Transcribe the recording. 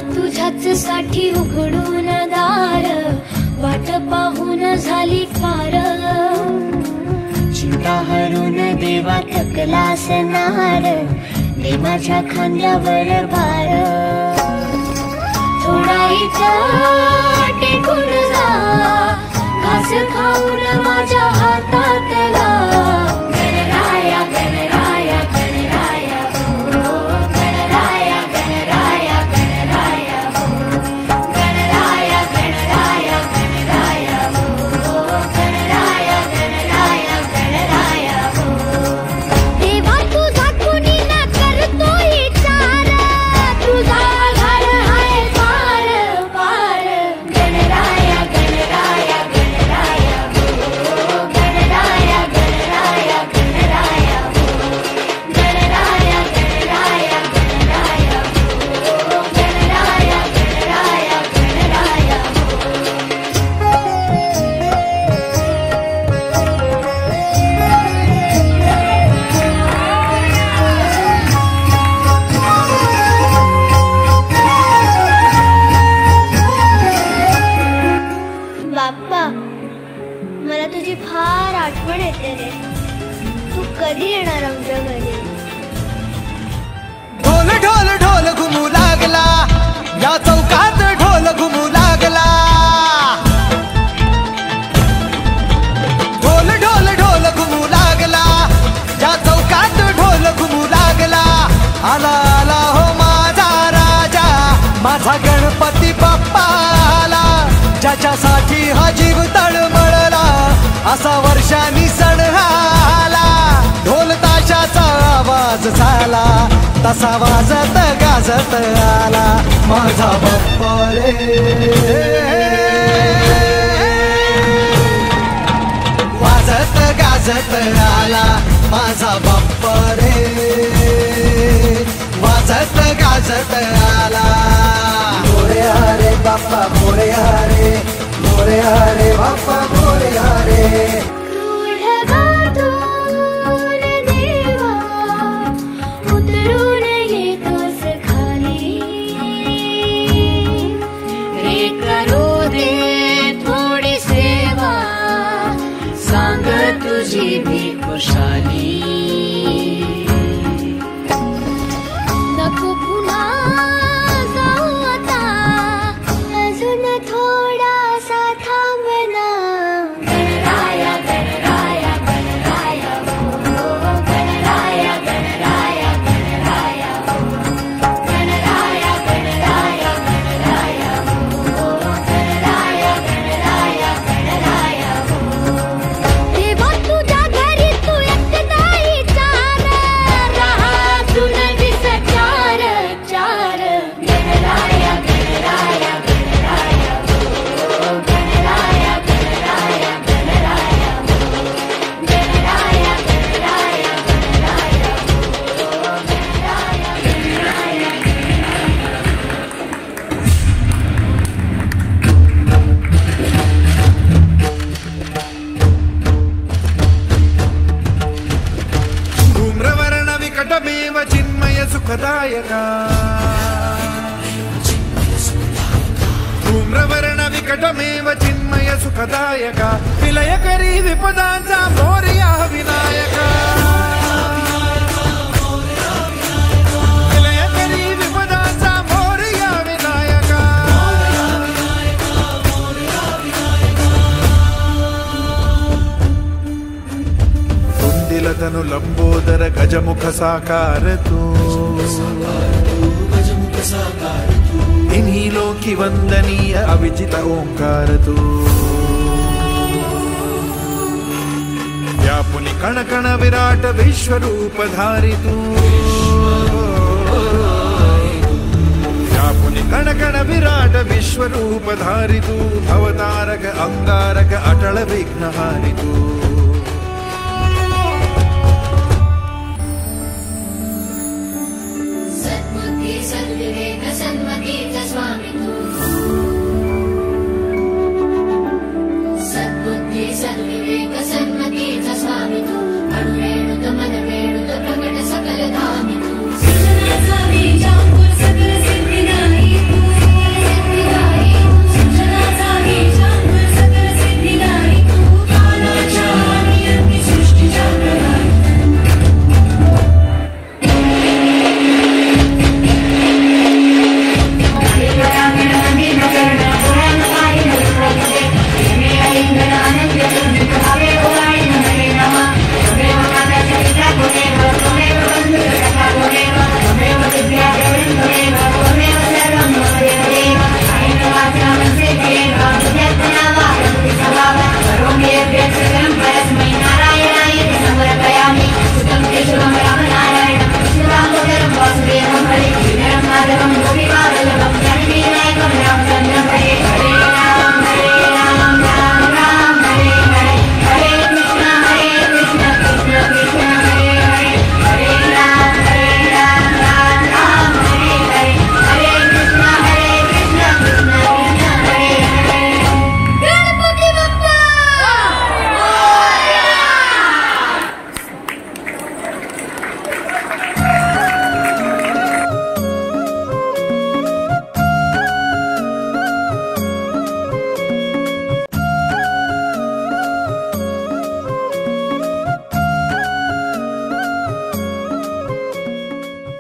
तुझ्याच साठी उघडून दार, वाट पाहून झाली फार। चिंता हरून देवा थकला असणार, दे माझ्या खांद्यावर भार। थोडा इथं टेकून जा, घास खाऊन माझ्या हातातला। गणराया गणराया गणराया हो, गणराया गणराया गणराया हो, गणराया गणराया गणराया हो, गणराया गणराया गणराया हो। देवा तुझा कुणी ना करतोय विचार, तुझा आधार आहे पार पार। गणराया गणराया गणराया हो, गणराया गणराया गणराया हो, गणराया गणराया गणराया हो, गणराया गणराया गणराया बाप्पा, मला तुझी फार आठवण येते रे। तू कधी येणार आमच्या घरी? ढोल ढोल ढोल घुमू लागला, या चौकात ढोल घुमू लागला। ढोल ढोल ढोल घुमू लागला, या चौकात ढोल घुमू लागला। आला आला हो माझा राजा, माझा गणपती बाप्पा आला। ज्याच्यासाठी हा जीव तळमळला, असा वर्षांनी सण आला। ढोल ताशाचा आवाज झाला, तसा वाजत गाजत आला माझा बाप्पा रे। वाजत गाजत आला माझा बाप्पा रे, वाजत गाजत आला। मोरया रे बाप्पा मोरया रे, मोरया रे बाप्पा मोरया रे। रूढ देवा उतरून येतोस खाली, रे करू दे थोडी सेवा, सांग तुझी भी खुशाली। नको पुन्हा जाऊ आता, अजून थोडासा थांबना। गणराया गणराया गणराया हो, गणराया गणराया गणराया हो, गणराया गणराया गणराया हो, गणराया गणराया गणराया हो। देवा तुझ्या घरी तू एकटा विचार, राहा अजून वीस चार चार। गणराया गणराया गणराया हो, गणराया गणराया गणराया हो, गणराया गणराया गणराया हो, गणराया गणराया। धूम्रवर्ण विकटमेव चिन्मय सुखदायका, धूम्रवर्ण विकटमेव चिन्मय सुखदायका। विलयकरी विपदांचा मोरया विनायका, विलयकरी विपदांचा मोरया विनायका। तुंदिल तनु लंबोदर गजमुख साकार तू, इन्हीं लोकी वंदनीय अविजित ओंकार तू। व्यापुनि कण कण विराट विश्वरूप धारी तू, व्यापुनि कण कण विराट विश्वरूप धारी तू। अवतारक अंगारक अटल विघ्नहारी तू।